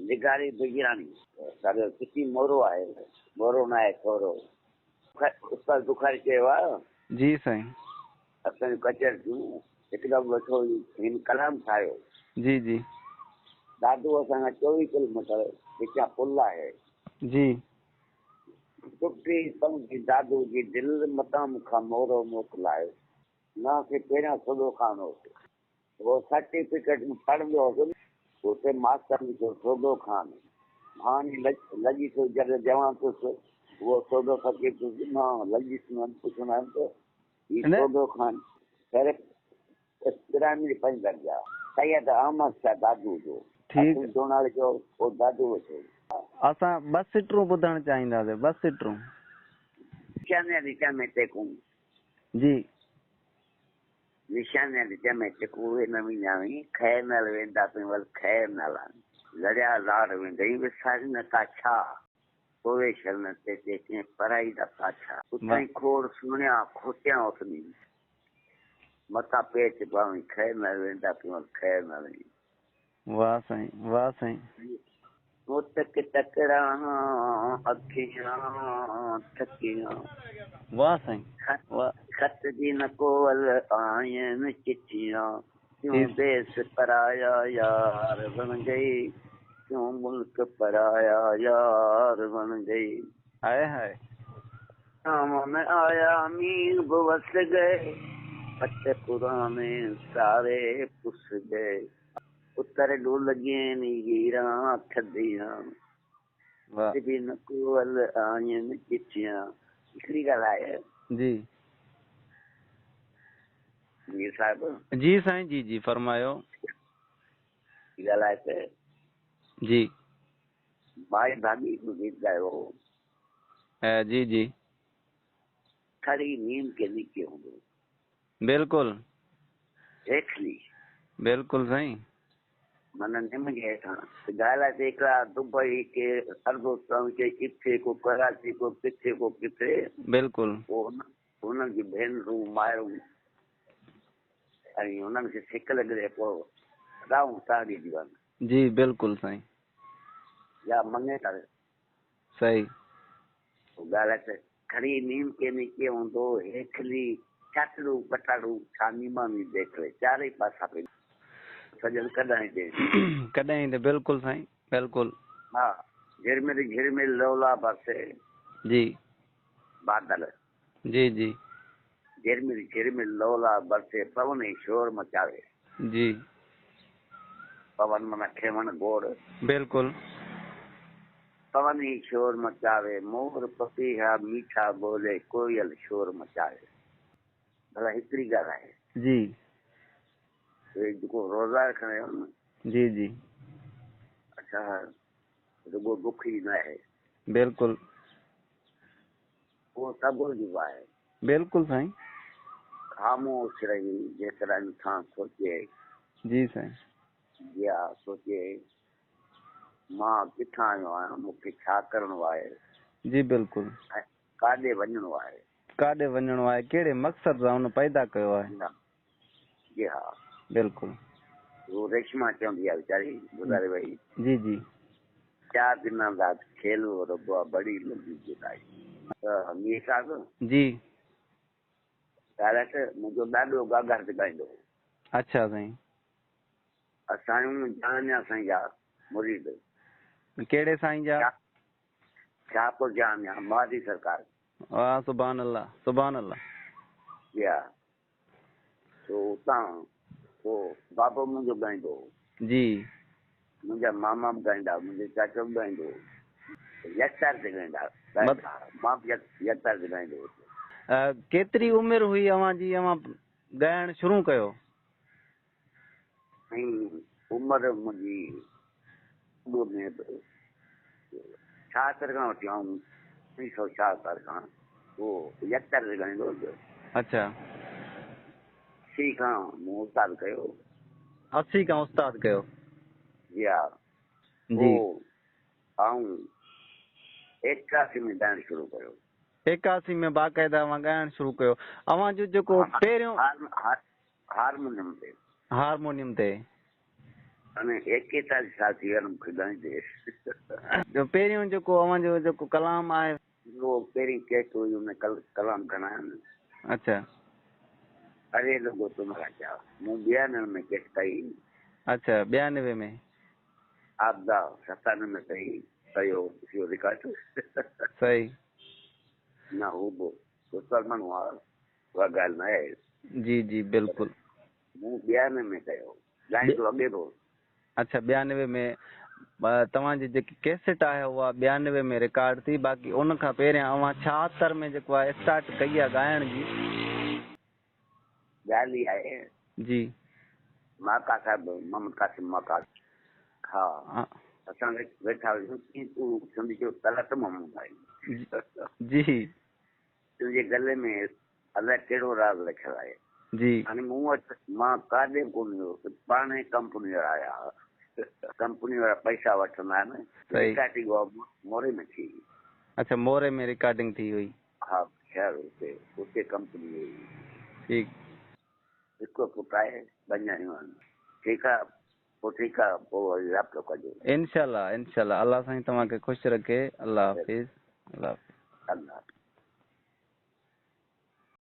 निगारी बिगिरानी सारे किसी मोरो आहे मोरो ना आहे थोरो उस्ताद बुखारी चयो आहे जी साईं। असांजो कचर थियूं हिकदमि वठो हिन कलाम ठाहियो। जी जी दादू असांखां 24 किलोमीटर विचा पुल आहे जी सुठी सम्झी दादू जी दिलि मतां मूंखां मोरो मोकिलायो न खे पहिरियां सॼो खान होसि उहो सर्टिफिकेट में पढ़ंदो हुउसि उते मास्टर जो सौदो खान हाणे लॻी थो जॾहिं जवां थियुसि उहो सौदो फकीर थियुसि मां लॻी पुछंदा आहिनि त हीउ सौदो खान पिरामिड 5 दर्जा सैयद अहमद शाह दादू जो ठीक जोनाल जो पोइ दादू वठो असां 2 सीटरूं ॿुधणु चाहींदासीं 2 सीटरूं निशाने रिचा में टेकूं जी निशाने रिचा में टेकूं न विञावी खैर न वेंदा पियो वल खैर न लड़िया लाड़ वेंदई विसारी न का छा पोइ शरण ते कंहिं पढ़ाई दा पाछा उतां खोड़ सुणिया खोटिया उथनी मथा पेच पावी खैर न वेंदा पियो खैर न वेंदी वाह साईं वाह साईं तक टकरा अखियां थकियां वाह साईं वाह खत जी न कोवल आयन चिट्ठियां क्यों देश पराया यार बन गई क्यों मुल्क पराया यार बन गई हाय हाय शाम में आया मीर बवस गए पत्ते पुराने सारे पुस गए उत्तर डू लगे नीरा थदियां भी न कोवल आयन चिट्ठियां हिकिड़ी ॻाल्हि आहे जी मीर साहिब जी साईं जी जी फरमायो ॻाल्हि आहे त जी भाई भाभी को गीत गायो जी जी खड़ी नींद के नीचे हूंदो बिल्कुल हेठली बिल्कुल साईं मन निम जे हेठां ॻाल्हि आहे त हिकिड़ा दुबई के अरबोस्तान के किथे को कराची को किथे बिल्कुल हुननि जी भेनरूं मायूं ऐं हुननि खे सिक लॻे पोइ राऊं साड़ी ॾींदा जी बिल्कुल साईं या मङे करे सही ॻाल्हि आहे त खड़ी नींद के नीचे हूंदो हेठली चाटड़ू पटाड़ू छानी मानी देख ले चारई पासा पे सजन कॾहिं दे कॾहिं दे बिल्कुल साईं बिल्कुल हा झिरमिर लौला बरसे जी बादल जी जी झिरमिर लौला बरसे पवन ही शोर मचावे जी पवन मन खेवण गोड़ बिल्कुल पवन ही शोर मचावे मोर पपीहा मीठा बोले कोयल शोर मचावे भला हिकिड़ी ॻाल्हि आहे जी जेको रोज़ा रखंदा आहियूं न जी जी अच्छा रुगो बुख ई न आहे बिल्कुल उहो सभु जो आहे बिल्कुल साईं ख़ामोश रही जेकॾहिं इंसान सोचे जी साईं या सोचे मां किथां आयो आहियां मूंखे छा करिणो आहे जी बिल्कुल ऐं काॾे वञिणो आहे काॾे वञिणो आहे कहिड़े मक़सद सां हुन पैदा कयो आहे जी हा बिल्कुल वो रेशमा चवंदी आहे वीचारी गुज़ारे वई जी जी 4 दिना बाद खेलो रबा बड़ी लंबी जुदाई त मीर साहब जी ॻाल्हि त मुंहिंजो ॾाढो गागर ॻाईंदो अच्छा साईं असांजो जानिया साईं जा मुरीद कहिड़े साईं जा शाहपुर जानिया मादी सरकार वाह सुभान अल्लाह सुभान अल्लाह या तो उतां पोइ बाबो मुंहिंजो ॻाईंदो जी मुंहिंजा मामा बि ॻाईंदा मुंहिंजो चाचो बि ॻाईंदो यकतार ते ॻाईंदा मां बि यकतार ते ॻाईंदो केतिरी उमिरि हुई अव्हांजी अव्हां ॻाइणु शुरू कयो ऐं उमिरि मुंहिंजी छा खां वठी आऊं 1976 खां उहो यकतार ते ॻाईंदो अच्छा 80 खां मूं उस्ताद कयो 80 खां उस्ताद कयो या जी आऊं 81 में ॻाइणु शुरू कयो 81 में बाक़ाइदा अव्हां ॻाइणु शुरू कयो अव्हांजो जेको पहिरियों हारमोनियम ते हारमोनियम ते अने 41 साल थी विया मूंखे ॻाईंदे। जो पहिरियों जेको अवां जो जेको कलाम आहे। वो पहिरीं केस हुई हुन कलाम घणा आहिनि। अच्छा अरे लोगो तुम्हारा क्या, मूं 92 में केस कई। अच्छा 92 में आपदा 97 में कई कयो इहो रिकॉर्ड। सही ना हू सलमान हुआ उहा ॻाल्हि न आहे। जी जी बिल्कुल। मूं 92 में कयो ॻाईंदो अॻे बि। अच्छा 92 में तव्हांजी जेकी कैसेट आहे उहा 92 में रिकॉर्ड थी, बाक़ी उन खां पहिरियां अवां 76 में जेको आहे स्टार्ट कई आहे ॻाइण जी। ॻाल्हि इहा आहे जी माका साहिब मोहम्मद कासिम माका। हा असां वेठा हुआसीं तूं सिंधी जो तलत मोहम्मद भाई जी तुंहिंजे गले में अलाए कहिड़ो राज़ लिखियलु आहे। जी हाणे मूं वटि मां काॾे कोन वियो, पाण ई कंपनी वारा आया। कंपनी वारा पैसा वठंदा आहिनि। रिकॉर्डिंग मोरे में थी। अच्छा मोरे में रिकॉर्डिंग थी हुई। हा शहर उते कंपनी हुई। ठीक हिकु पुटु आहे, 2 ॼणियूं आहिनि। ठीकु आहे पोइ ठीकु आहे पोइ वरी राब्तो कजो। इंशाल्लाह इंशाल्लाह अल्लाह साईं तव्हांखे ख़ुशि रखे। अल्लाह हाफ़िज़। अल्लाह हाफ़िज़। अल्लाह।